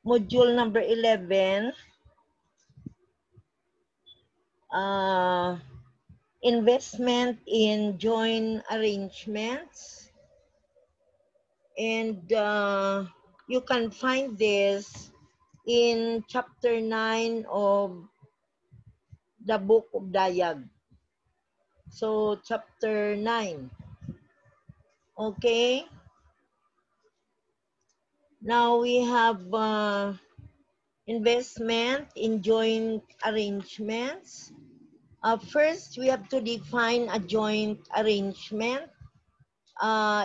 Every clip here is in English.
module number 11, investment in joint arrangements. And you can find this in chapter 9 of the book of Dayag. So, chapter 9. Okay? Now we have investment in joint arrangements. First, we have to define a joint arrangement.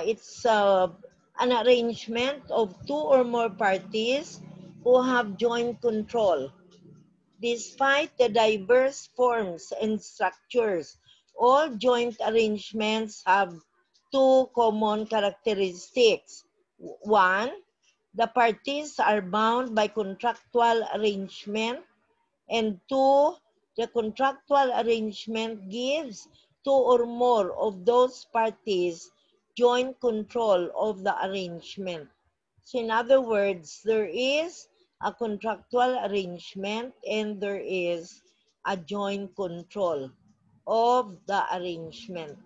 It's an arrangement of two or more parties who have joint control. Despite the diverse forms and structures, all joint arrangements have two common characteristics. One, the parties are bound by contractual arrangement, and two, the contractual arrangement gives two or more of those parties joint control of the arrangement. So in other words, there is a contractual arrangement and there is a joint control of the arrangement.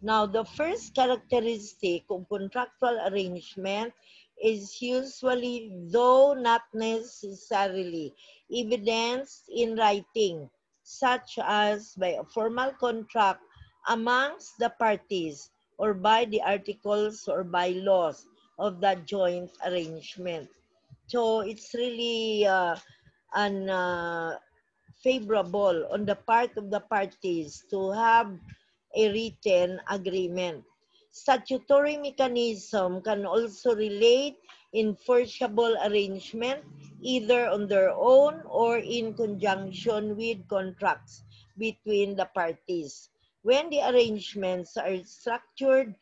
Now, the first characteristic of contractual arrangement is usually, though not necessarily, evidenced in writing, such as by a formal contract amongst the parties or by the articles or bylaws of the joint arrangement. So it's really favorable on the part of the parties to have a written agreement. Statutory mechanism can also relate enforceable arrangement either on their own or in conjunction with contracts between the parties. When the arrangements are structured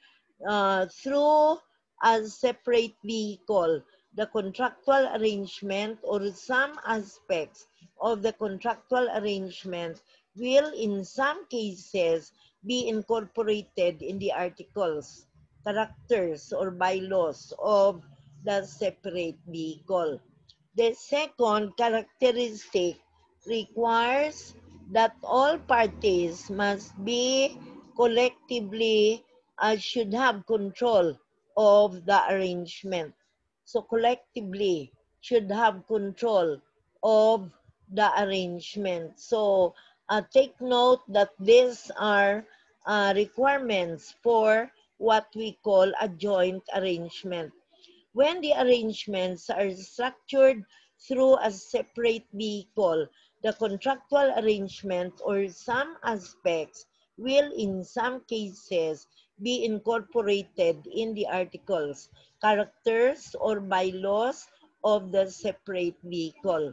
through a separate vehicle, the contractual arrangement or some aspects of the contractual arrangement will in some cases be incorporated in the articles, characters, or bylaws of the separate vehicle. The second characteristic requires that all parties must be collectively should have control of the arrangement. So collectively should have control of the arrangement. So take note that these are requirements for what we call a joint arrangement. When the arrangements are structured through a separate vehicle, the contractual arrangement or some aspects will in some cases be incorporated in the articles, characters, or bylaws of the separate vehicle.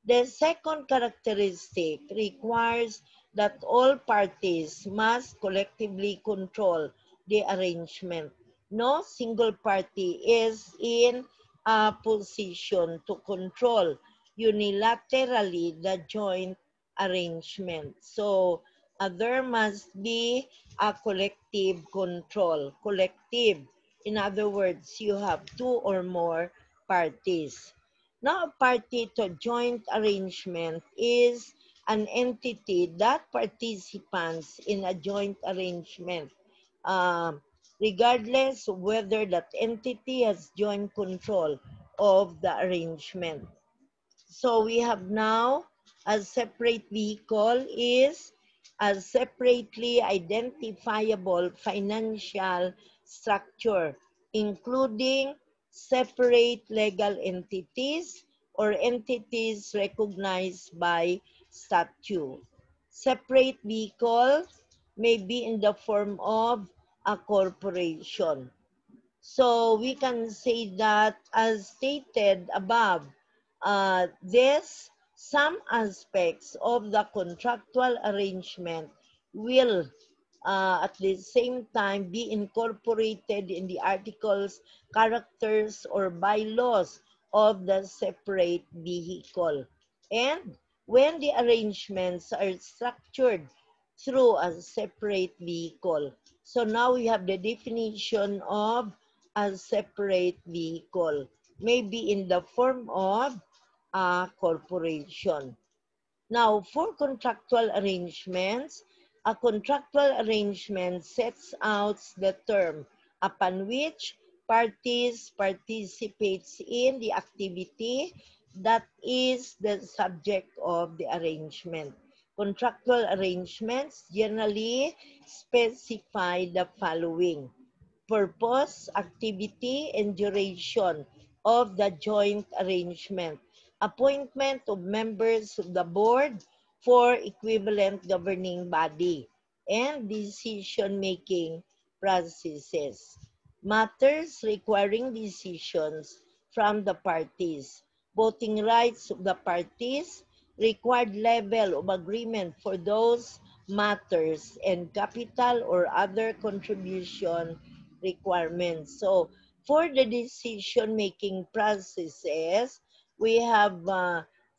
The second characteristic requires that all parties must collectively control the arrangement. No single party is in a position to control unilaterally the joint arrangement. So there must be a collective control. Collective, in other words, you have two or more parties. Now, a party to joint arrangement is an entity that participants in a joint arrangement, uh, regardless of whether that entity has joint control of the arrangement. So we have now a separate vehicle is a separately identifiable financial structure, including separate legal entities or entities recognized by statute. Separate vehicle may be in the form of a corporation. So we can say that as stated above, some aspects of the contractual arrangement will at the same time be incorporated in the articles, characters, or bylaws of the separate vehicle. And when the arrangements are structured through a separate vehicle. So now we have the definition of a separate vehicle. may be in the form of a corporation. Now, for contractual arrangements, a contractual arrangement sets out the term upon which parties participates in the activity that is the subject of the arrangement. Contractual arrangements generally specify the following: purpose, activity, and duration of the joint arrangement, appointment of members of the board for equivalent governing body, and decision-making processes. Matters requiring decisions from the parties, voting rights of the parties, required level of agreement for those matters, and capital or other contribution requirements. So, for the decision-making processes, we have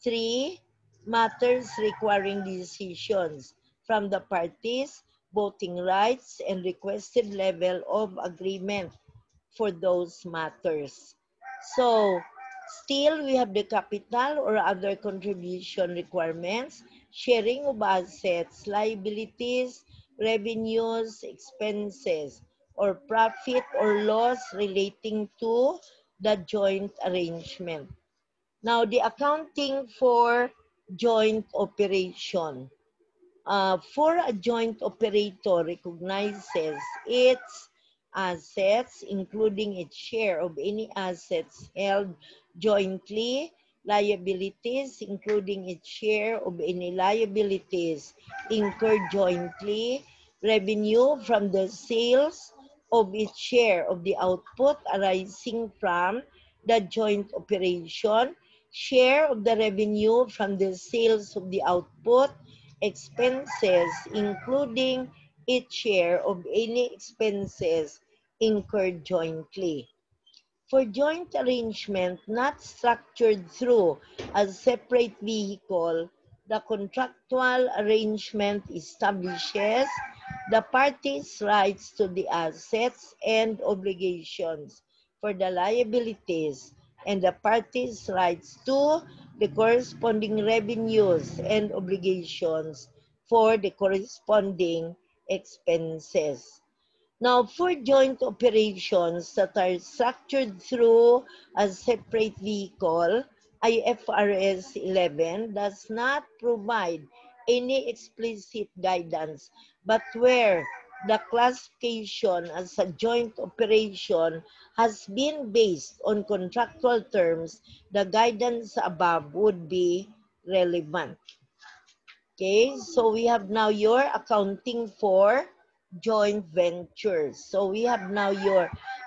three matters requiring decisions from the parties, voting rights, and requested level of agreement for those matters. So, still we have the capital or other contribution requirements, sharing of assets, liabilities, revenues, expenses, or profit or loss relating to the joint arrangement. Now, the accounting for joint operation. For a joint operator recognizes its assets, including its share of any assets held jointly, liabilities, including its share of any liabilities incurred jointly, revenue from the sales of its share of the output arising from the joint operation, share of the revenue from the sales of the output, expenses, including its share of any expenses incurred jointly. For joint arrangement not structured through a separate vehicle, the contractual arrangement establishes the parties' rights to the assets and obligations for the liabilities and the parties' rights to the corresponding revenues and obligations for the corresponding expenses. Now, for joint operations that are structured through a separate vehicle, IFRS 11 does not provide any explicit guidance, but where the classification as a joint operation has been based on contractual terms, the guidance above would be relevant. Okay, so we have now your accounting for joint ventures. So we have now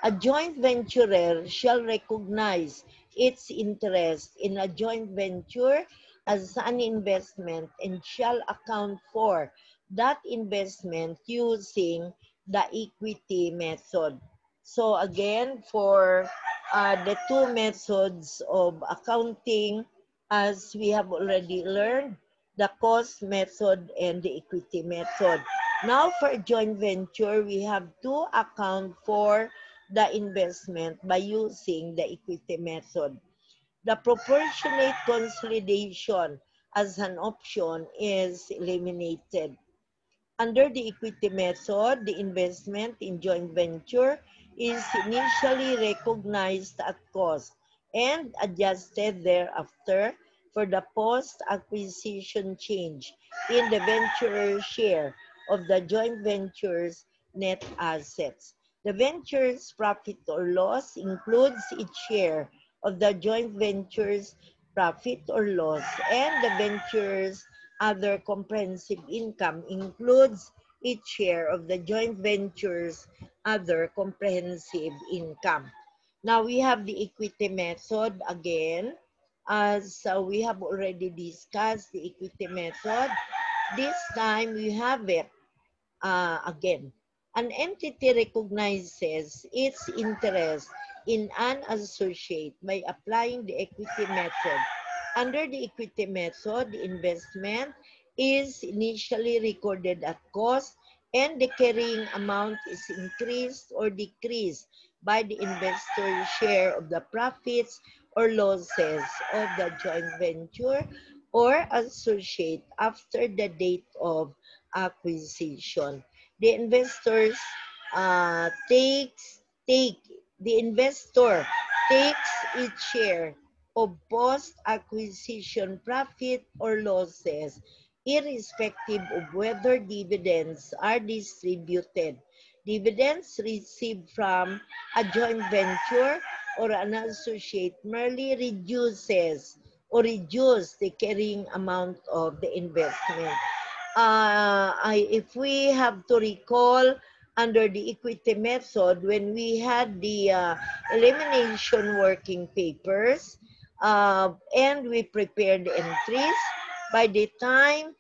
a joint venturer shall recognize its interest in a joint venture as an investment and shall account for that investment using the equity method. So again, for the two methods of accounting, as we have already learned, the cost method and the equity method. Now for joint venture, we have to account for the investment by using the equity method. The proportionate consolidation as an option is eliminated. Under the equity method, the investment in joint venture is initially recognized at cost and adjusted thereafter for the post-acquisition change in the venturer's share of the joint venture's net assets. The venture's profit or loss includes its share of the joint venture's profit or loss, and the venture's other comprehensive income includes its share of the joint venture's other comprehensive income. Now we have the equity method again. As we have already discussed the equity method, this time we have it again. An entity recognizes its interest in an associate by applying the equity method. Under the equity method, the investment is initially recorded at cost and the carrying amount is increased or decreased by the investor's share of the profits or losses of the joint venture or associate after the date of acquisition. The investors take the investor takes its share of post-acquisition profit or losses, irrespective of whether dividends are distributed. Dividends received from a joint venture or an associate merely reduce the carrying amount of the investment. If we have to recall under the equity method, when we had the elimination working papers and we prepared entries, by the time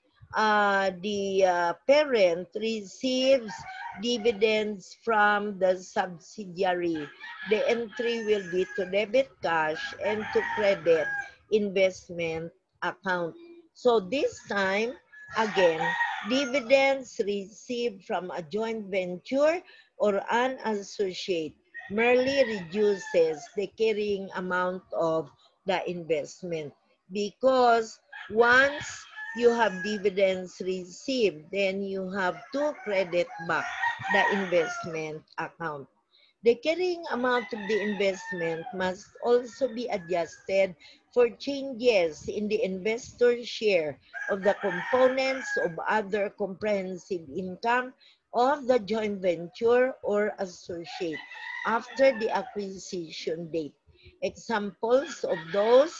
the parent receives dividends from the subsidiary, the entry will be to debit cash and to credit investment account. So this time, again, dividends received from a joint venture or an associate merely reduces the carrying amount of the investment, because once you have dividends received, then you have to credit back the investment account. The carrying amount of the investment must also be adjusted for changes in the investor's share of the components of other comprehensive income of the joint venture or associate after the acquisition date. Examples of those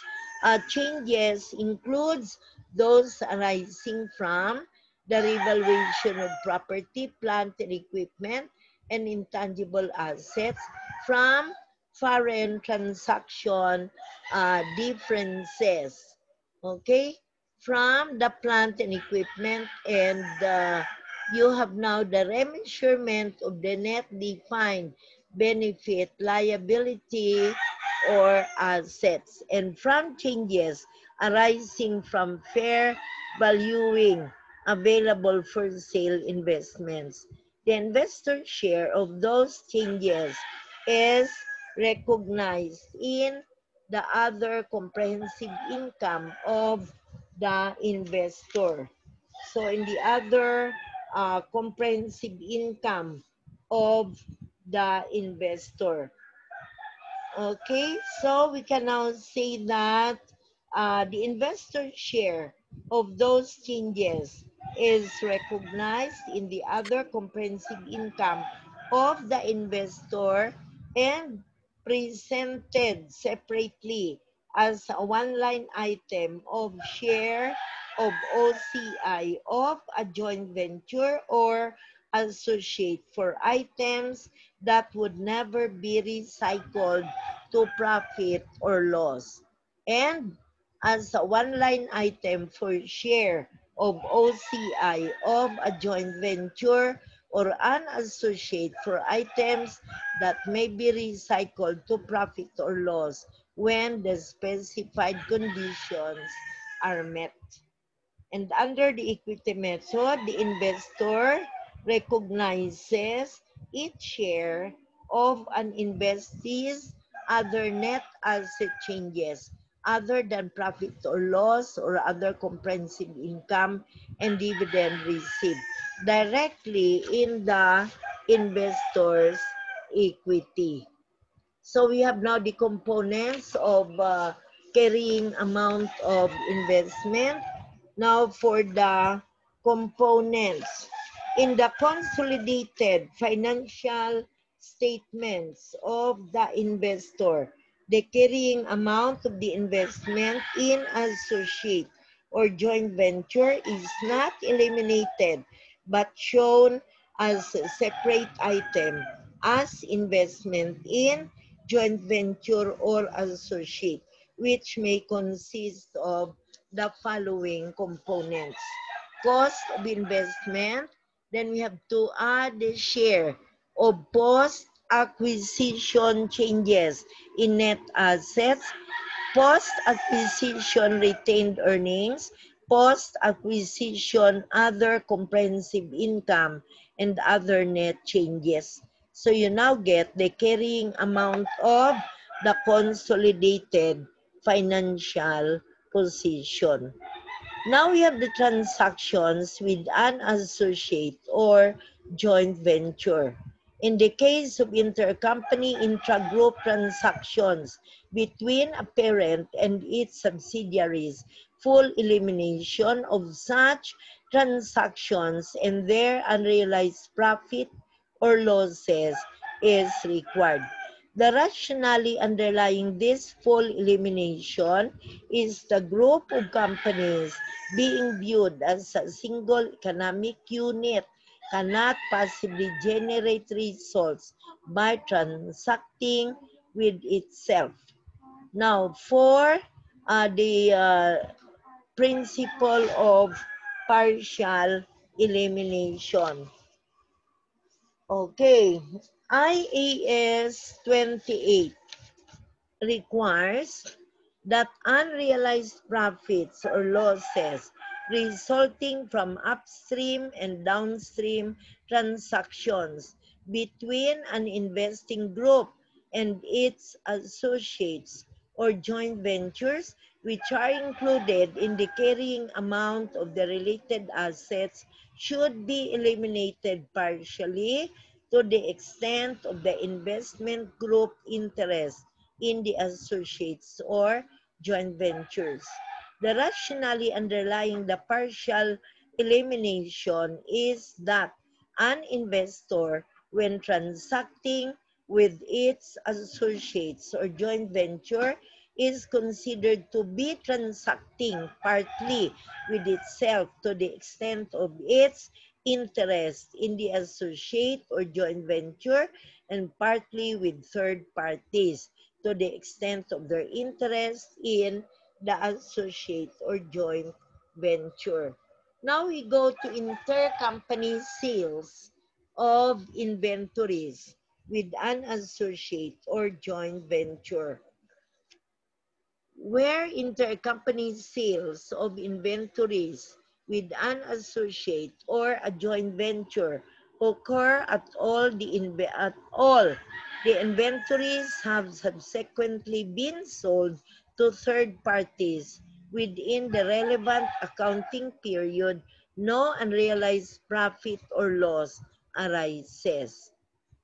changes includes those arising from the revaluation of property, plant, and equipment, and intangible assets, from foreign transaction differences, okay, from the plant and equipment, and you have now the remeasurement of the net defined benefit liability or assets, and from changes arising from fair valuing available for sale investments. The investor share of those changes is recognized in the other comprehensive income of the investor. So in the other comprehensive income of the investor. Okay, so we can now say that the investor share of those changes is recognized in the other comprehensive income of the investor and presented separately as a one-line item of share of OCI of a joint venture or associate for items that would never be recycled to profit or loss, and as a one-line item for share of OCI of a joint venture or an associate for items that may be recycled to profit or loss when the specified conditions are met. And under the equity method, the investor recognizes its share of an investee's other net asset changes other than profit or loss or other comprehensive income and dividend received directly in the investor's equity. So we have now the components of carrying amount of investment. Now for the components. In the consolidated financial statements of the investor, the carrying amount of the investment in associate or joint venture is not eliminated but shown as a separate item as investment in joint venture or associate, which may consist of the following components. Cost of investment, then we have to add the share of post-acquisition changes in net assets, post-acquisition retained earnings, post-acquisition other comprehensive income, and other net changes. So you now get the carrying amount of the consolidated financial position. Now we have the transactions with an associate or joint venture. In the case of intercompany intragroup transactions between a parent and its subsidiaries, full elimination of such transactions and their unrealized profit or losses is required. The rationale underlying this full elimination is the group of companies being viewed as a single economic unit cannot possibly generate results by transacting with itself. Now, for the principle of partial elimination. Okay, IAS 28 requires that unrealized profits or losses resulting from upstream and downstream transactions between an investing group and its associates or joint ventures, which are included in the carrying amount of the related assets, should be eliminated partially to the extent of the investment group interest in the associates or joint ventures. The rationale underlying the partial elimination is that an investor, when transacting with its associates or joint venture, is considered to be transacting partly with itself to the extent of its interest in the associate or joint venture and partly with third parties to the extent of their interest in the associate or joint venture. Now we go to intercompany sales of inventories with an associate or joint venture. Where intercompany sales of inventories with an associate or a joint venture occur the inventories have subsequently been sold to third parties within the relevant accounting period, no unrealized profit or loss arises.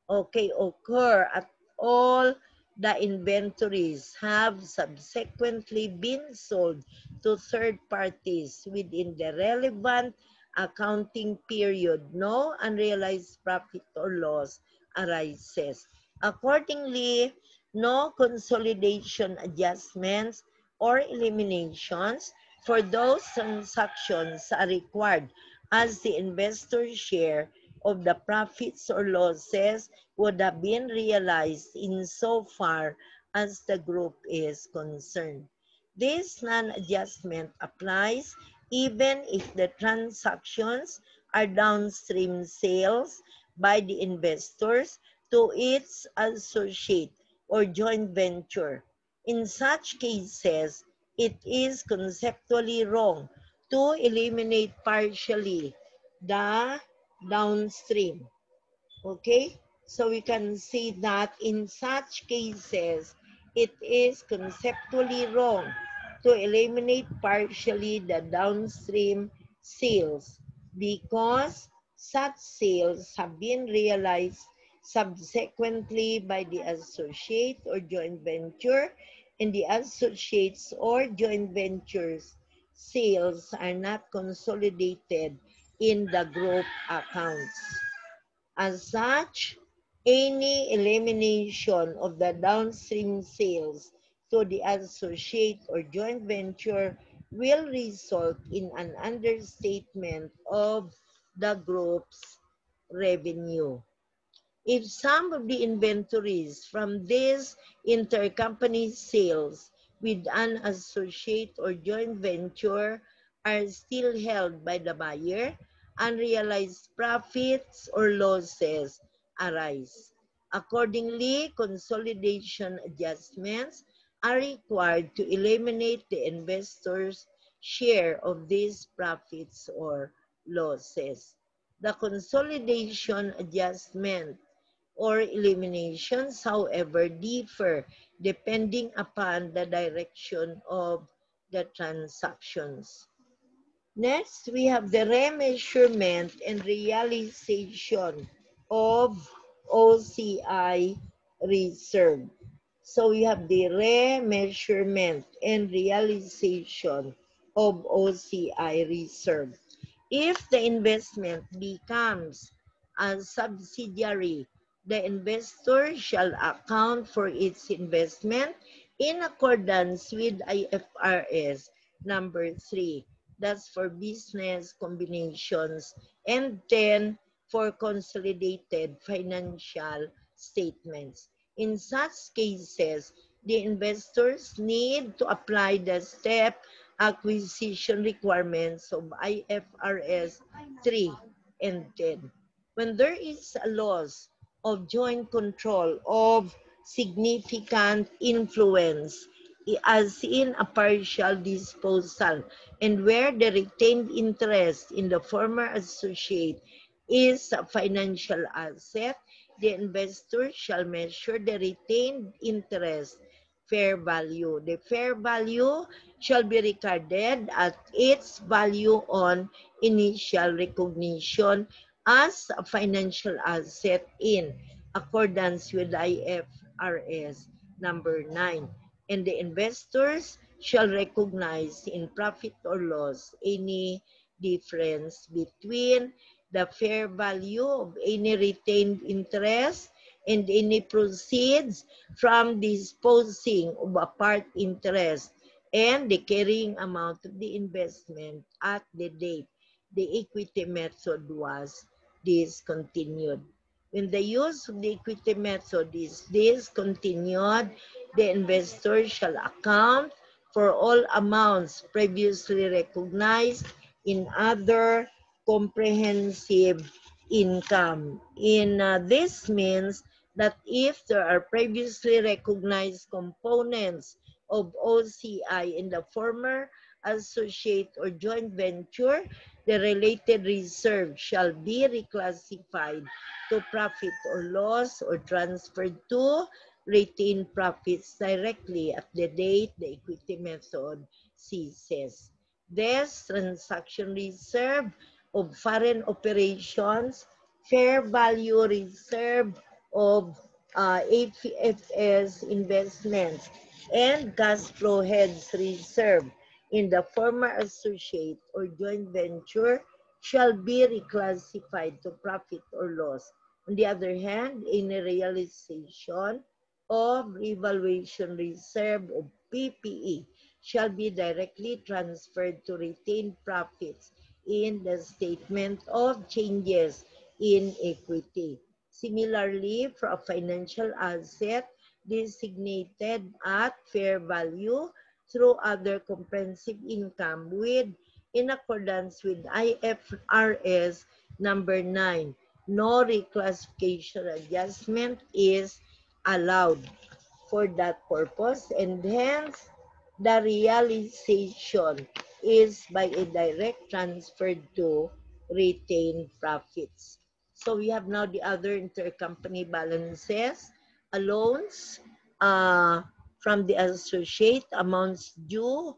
Okay, occur at all the inventories have subsequently been sold to third parties within the relevant accounting period, no unrealized profit or loss arises. Accordingly, no consolidation adjustments or eliminations for those transactions are required as the investor's share of the profits or losses would have been realized insofar as the group is concerned. This non-adjustment applies even if the transactions are downstream sales by the investors to its associate or joint venture. In such cases, it is conceptually wrong to eliminate partially the downstream. Okay? So we can see that in such cases, it is conceptually wrong to eliminate partially the downstream sales because such sales have been realized subsequently by the associate or joint venture, and the associates or joint ventures sales are not consolidated in the group accounts. As such, any elimination of the downstream sales to the associate or joint venture will result in an understatement of the group's revenue. If some of the inventories from these intercompany sales with an associate or joint venture are still held by the buyer, unrealized profits or losses arise. Accordingly, consolidation adjustments are required to eliminate the investor's share of these profits or losses. The consolidation adjustment or eliminations, however, differ depending upon the direction of the transactions. Next, we have the remeasurement and realization of OCI reserve. So we have the remeasurement and realization of OCI reserve. If the investment becomes a subsidiary, the investor shall account for its investment in accordance with IFRS number 3. That's for business combinations. And 10 for consolidated financial statements. In such cases, the investors need to apply the step acquisition requirements of IFRS 3 and 10. When there is a loss of joint control of significant influence, as in a partial disposal, and where the retained interest in the former associate is a financial asset, the investor shall measure the retained interest fair value. The fair value shall be recorded at its value on initial recognition as a financial asset in accordance with IFRS number 9. And the investors shall recognize in profit or loss any difference between the fair value of any retained interest and any proceeds from disposing of a part interest and the carrying amount of the investment at the date the equity method was discontinued. When the use of the equity method is discontinued, the investor shall account for all amounts previously recognized in other comprehensive income. This means that if there are previously recognized components of OCI in the former associate or joint venture, the related reserve shall be reclassified to profit or loss or transferred to retained profits directly at the date the equity method ceases. This transaction reserve of foreign operations, fair value reserve of AFS investments, and cash flow hedge reserve in the former associate or joint venture shall be reclassified to profit or loss. On the other hand, in a realization of revaluation reserve of PPE shall be directly transferred to retained profits in the statement of changes in equity. Similarly, for a financial asset designated at fair value through other comprehensive income with in accordance with IFRS number 9, no reclassification adjustment is allowed for that purpose, and hence the realization is by a direct transfer to retained profits. So we have now the other intercompany balances, loans from the associate, amounts due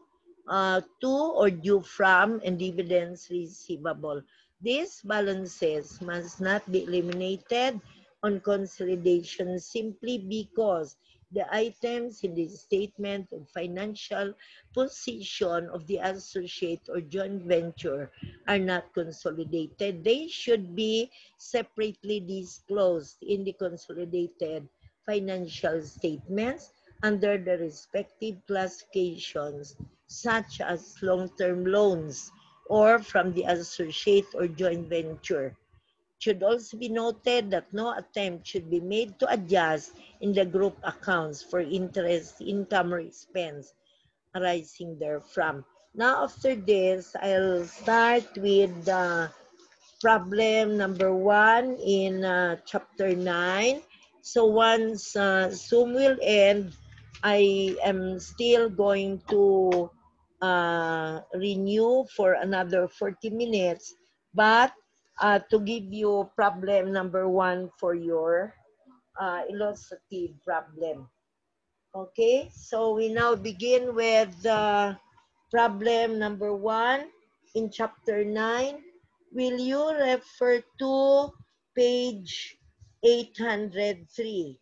to or due from, and dividends receivable. These balances must not be eliminated on consolidation simply because the items in the statement of financial position of the associate or joint venture are not consolidated. They should be separately disclosed in the consolidated financial statements under the respective classifications, such as long-term loans or from the associate or joint venture. Should also be noted that no attempt should be made to adjust in the group accounts for interest, income, or expense arising therefrom. Now, after this, I'll start with problem number 1 in chapter 9. So once Zoom will end, I am still going to renew for another 40 minutes, but to give you problem number 1 for your illustrative problem. Okay, so we now begin with problem number 1 in chapter 9. Will you refer to page 803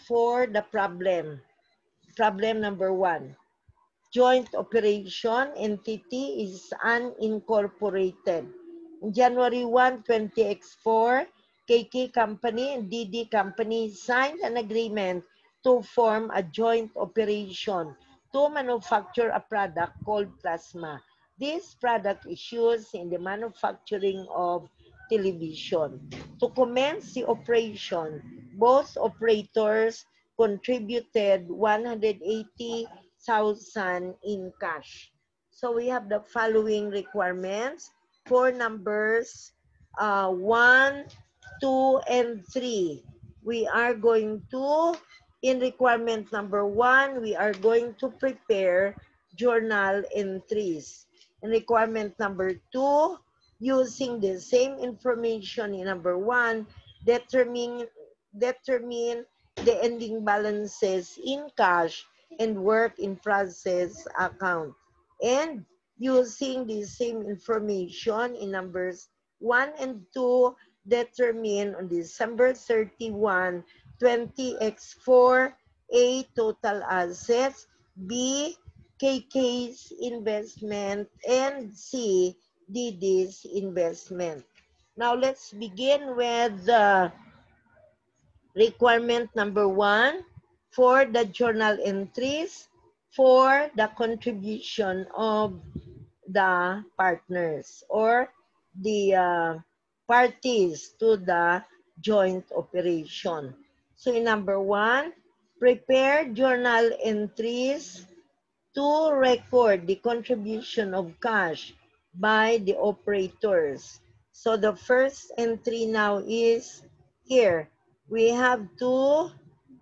for the problem? Problem number 1. Joint operation entity is unincorporated. January 1, 20x4, KK Company and DD Company signed an agreement to form a joint operation to manufacture a product called plasma. This product is used in the manufacturing of television. To commence the operation, both operators contributed 180,000 in cash. So we have the following requirements for numbers 1, 2, and 3. We are going to, in requirement number 1, we are going to prepare journal entries. In requirement number 2, using the same information in number 1, determine the ending balances in cash and work in process account. And using the same information in numbers 1 and 2, determine on December 31, 20x4, A, total assets, B, KK's investment, and C, DD's investment. Now let's begin with the requirement number 1 for the journal entries for the contribution of the partners or the parties to the joint operation. So in number 1, prepare journal entries to record the contribution of cash by the operators. So the first entry now is here. We have to,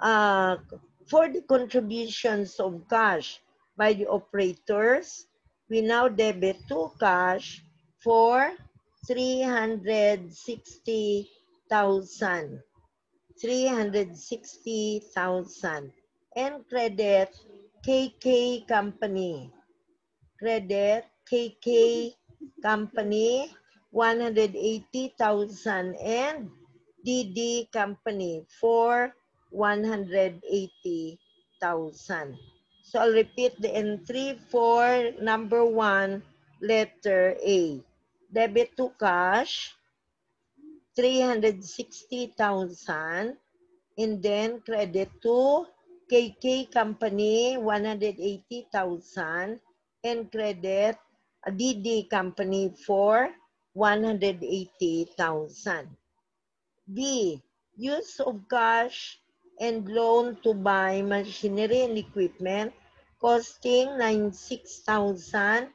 for the contributions of cash by the operators, we now debit to cash for 360,000. 360,000 and credit KK Company. Credit KK Company 180,000 and DD Company for 180,000. So I'll repeat the entry for number 1, letter A. Debit to cash 360,000 and then credit to KK Company 180,000 and credit DD Company for 180,000. B, use of cash and loan to buy machinery and equipment costing 96,000,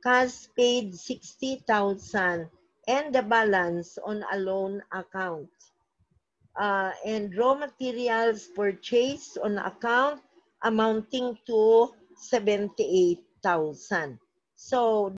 cash paid 60,000, and the balance on a loan account. And raw materials purchased on account amounting to 78,000. So